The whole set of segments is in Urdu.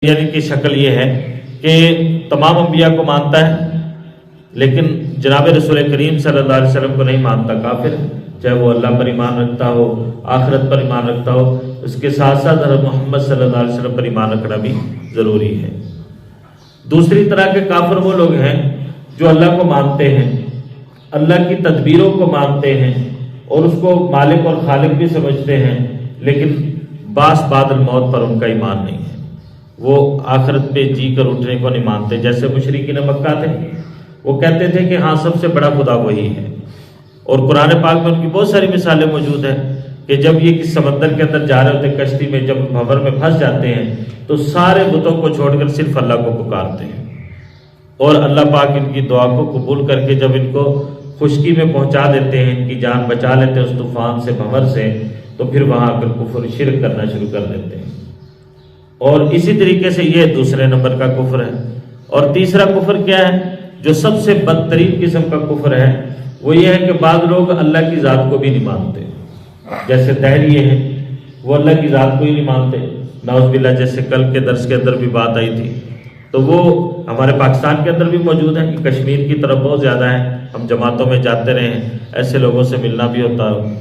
یعنی کہ شکل یہ ہے کہ تمام انبیاء کو مانتا ہے لیکن جناب رسول کریم صلی اللہ علیہ وسلم کو نہیں مانتا، کافر ہے، چاہے وہ اللہ پر ایمان رکھتا ہو، آخرت پر ایمان رکھتا ہو، اس کے ساتھ ساتھ حضرت محمد صلی اللہ علیہ وسلم پر ایمان رکھنا بھی ضروری ہے۔ دوسری طرح کے کافر وہ لوگ ہیں جو اللہ کو مانتے ہیں، اللہ کی تدبیروں کو مانتے ہیں اور اس کو مالک اور خالق بھی سمجھتے ہیں، لیکن بعد الموت پر ان کا ایمان نہیں ہے، وہ آخرت پہ جی کر اٹھنے کو نہیں مانتے۔ جیسے مشرکین مکہ تھے، وہ کہتے تھے کہ ہاں سب سے بڑا خدا وہی ہے، اور قرآن پاک میں ان کی بہت ساری مثالیں موجود ہیں کہ جب یہ کس سمندر کے اندر جا رہے ہوتے کشتی میں، جب بھنور میں پھنس جاتے ہیں تو سارے بتوں کو چھوڑ کر صرف اللہ کو پکارتے ہیں، اور اللہ پاک ان کی دعا کو قبول کر کے جب ان کو خشکی میں پہنچا دیتے ہیں، ان کی جان بچا لیتے ہیں اس طوفان سے، بھنور سے، تو پھر وہاں آ کر کفر شرک کرنا شروع کر دیتے ہیں۔ اور اسی طریقے سے یہ دوسرے نمبر کا کفر ہے۔ اور تیسرا کفر کیا ہے جو سب سے بدترین قسم کا کفر ہے، وہ یہ ہے کہ بعض لوگ اللہ کی ذات کو بھی نہیں مانتے، جیسے دہریے ہیں، وہ اللہ کی ذات کو ہی نہیں مانتے، نعوذ باللہ، جیسے کل کے درس کے اندر بھی بات آئی تھی، تو وہ ہمارے پاکستان کے اندر بھی موجود ہیں، کشمیر کی طرف بہت زیادہ ہیں، ہم جماعتوں میں جاتے رہے ہیں، ایسے لوگوں سے ملنا بھی ہوتا ہے،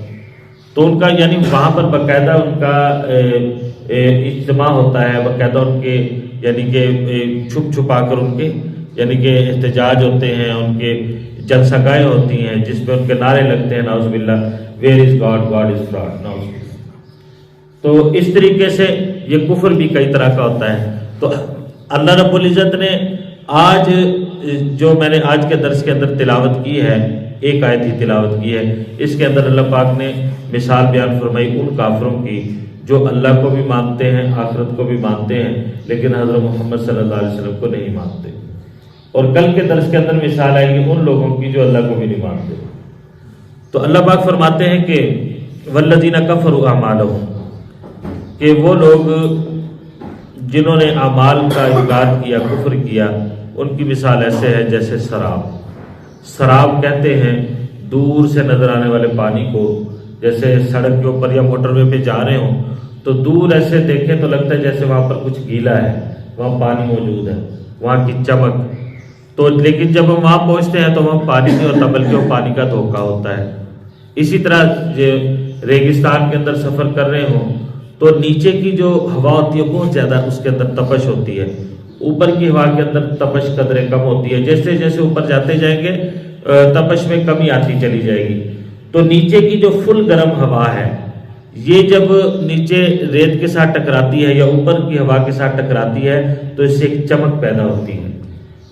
تو ان کا یعنی وہاں پر باقاعدہ ان کا اجتماع ہوتا ہے، باقاعدہ ان کے یعنی کہ چھپ چھپا کر ان کے یعنی کہ احتجاج ہوتے ہیں، ان کے جلسہ گاہیں ہوتی ہیں جس پہ ان کے نعرے لگتے ہیں، نعوذ باللہ، where is God, God is fraud, نعوذ باللہ۔ تو اس طریقے سے یہ کفر بھی کئی طرح کا ہوتا ہے۔ تو اللہ رب العزت نے آج جو میں نے آج کے درس کے اندر تلاوت کی ہے، ایک آیت ہی تلاوت کی ہے، اس کے اندر اللہ پاک نے مثال بیان فرمائی ان کافروں کی جو اللہ کو بھی مانتے ہیں، آخرت کو بھی مانتے ہیں، لیکن حضرت محمد صلی اللہ علیہ وسلم کو نہیں مانتے۔ اور کل کے درس کے اندر مثال آئے گی ان لوگوں کی جو اللہ کو بھی نہیں مانتے۔ تو اللہ پاک فرماتے ہیں کہ والذین کفروا اعمالهم، کہ وہ لوگ جنہوں نے اعمال کا انکار کیا، کفر کیا، ان کی مثال ایسے ہے جیسے سراب کہتے ہیں دور سے نظر آنے والے پانی کو، جیسے سڑک کے اوپر یا موٹر وے پہ جا رہے ہوں تو دور ایسے دیکھیں تو لگتا ہے جیسے وہاں پر کچھ گیلا ہے، وہاں پانی موجود ہے، وہاں کی چمک، تو لیکن جب ہم وہاں پہنچتے ہیں تو وہاں پانی نہیں ہوتا بلکہ وہ پانی کا دھوکہ ہوتا ہے۔ اسی طرح ریگستان کے اندر سفر کر رہے ہوں تو نیچے کی جو ہوا ہوتی ہے بہت زیادہ اس کے اندر تپش ہوتی ہے، اوپر کی ہوا کے اندر تپش قدرے کم ہوتی ہے، جیسے جیسے اوپر جاتے جائیں گے تپش میں کمی آتی چلی جائے گی۔ تو نیچے کی جو فل گرم ہوا ہے، یہ جب نیچے ریت کے ساتھ ٹکراتی ہے یا اوپر کی ہوا کے ساتھ ٹکراتی ہے تو اس سے ایک چمک پیدا ہوتی ہے،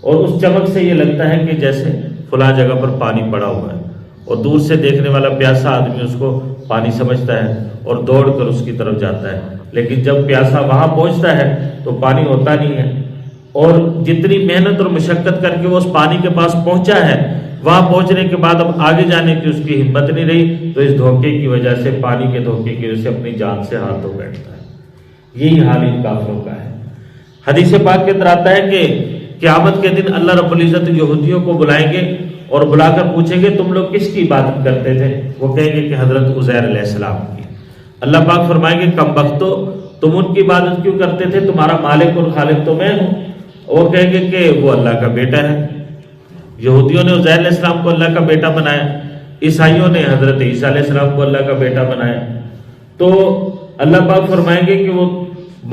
اور اس چمک سے یہ لگتا ہے کہ جیسے فلاں جگہ پر پانی پڑا ہوا ہے، اور دور سے دیکھنے والا پیاسا آدمی اس کو پانی سمجھتا ہے اور دوڑ کر اس کی طرف جاتا ہے، لیکن جب پیاسا وہاں پہنچتا ہے تو پانی ہوتا نہیں ہے، اور جتنی محنت اور مشقت کر کے وہ اس پانی کے پاس پہنچا ہے، وہاں پہنچنے کے بعد اب آگے جانے کی اس کی ہمت نہیں رہی، تو اس دھوکے کی وجہ سے، پانی کے دھوکے کی وجہ سے اپنی جان سے ہاتھ دھو بیٹھتا ہے۔ یہی حال ان کافروں کا ہے۔ حدیث پاک کے اندر آتا ہے کہ قیامت کے دن اللہ رب العزت یہودیوں کو بلائیں گے اور بلا کر پوچھیں گے تم لوگ کس کی عبادت کرتے تھے؟ وہ کہیں گے کہ حضرت عزیر علیہ السلام کی۔ اللہ پاک فرمائیں گے کم بختو، تم ان کی عبادت کیوں کرتے تھے؟ تمہارا مالک اور خالق تو میں ہوں۔ اور کہیں گے کہ وہ اللہ کا بیٹا ہے۔ یہودیوں نے عزیر علیہ السلام کو اللہ کا بیٹا بنایا، عیسائیوں نے حضرت عیسیٰ علیہ السلام کو اللہ کا بیٹا بنایا۔ تو اللہ پاک فرمائیں گے کہ وہ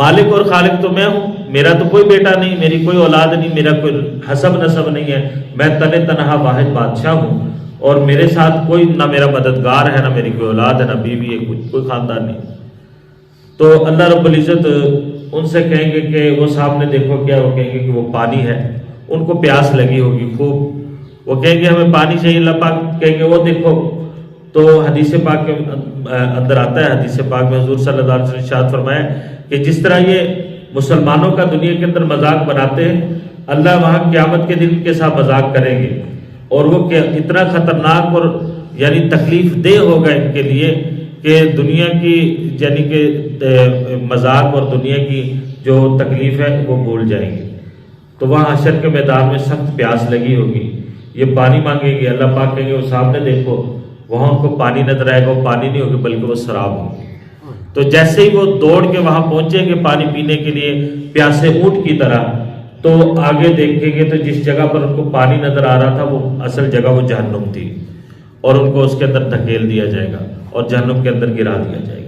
مالک اور خالق تو میں ہوں، میرا تو کوئی بیٹا نہیں، میری کوئی اولاد نہیں، میرا کوئی حسب نسب نہیں ہے، میں تن تنہا واحد بادشاہ ہوں، اور میرے ساتھ کوئی نہ میرا مددگار ہے، نہ میری کوئی اولاد ہے، نہ بیوی ہے، کوئی خاندان نہیں۔ تو اللہ رب العزت ان سے کہیں گے کہ وہ سامنے دیکھو کیا؟ وہ کہیں گے کہ وہ پانی ہے، ان کو پیاس لگی ہوگی خوب، وہ کہیں گے ہمیں پانی چاہیے، اللہ پاک کہیں گے وہ دیکھو۔ تو حدیث پاک کے اندر آتا ہے، حدیث پاک میں حضور صلی اللہ علیہ وسلم نے ارشاد فرمایا کہ جس طرح یہ مسلمانوں کا دنیا کے اندر مذاق بناتے ہیں، اللہ وہاں قیامت کے دن کے ساتھ مذاق کریں گے، اور وہ اتنا خطرناک اور یعنی تکلیف دہ ہوگا ان کے لیے کہ دنیا کی یعنی کہ مذاق اور دنیا کی جو تکلیف ہے وہ بھول جائیں گے۔ تو وہاں حشر کے میدان میں سخت پیاس لگی ہوگی، یہ پانی مانگے گی، اللہ پاک کہیں گے وہ سامنے دیکھو، وہاں ان کو پانی نظر آئے گا، وہ پانی نہیں ہوگی بلکہ وہ سراب ہوگی۔ تو جیسے ہی وہ دوڑ کے وہاں پہنچیں گے پانی پینے کے لیے پیاسے اونٹ کی طرح، تو آگے دیکھیں گے تو جس جگہ پر ان کو پانی نظر آ رہا تھا وہ اصل جگہ وہ جہنم تھی، اور ان کو اس کے اندر دھکیل دیا جائے گا اور جہنم کے اندر گرا دیا جائے گا۔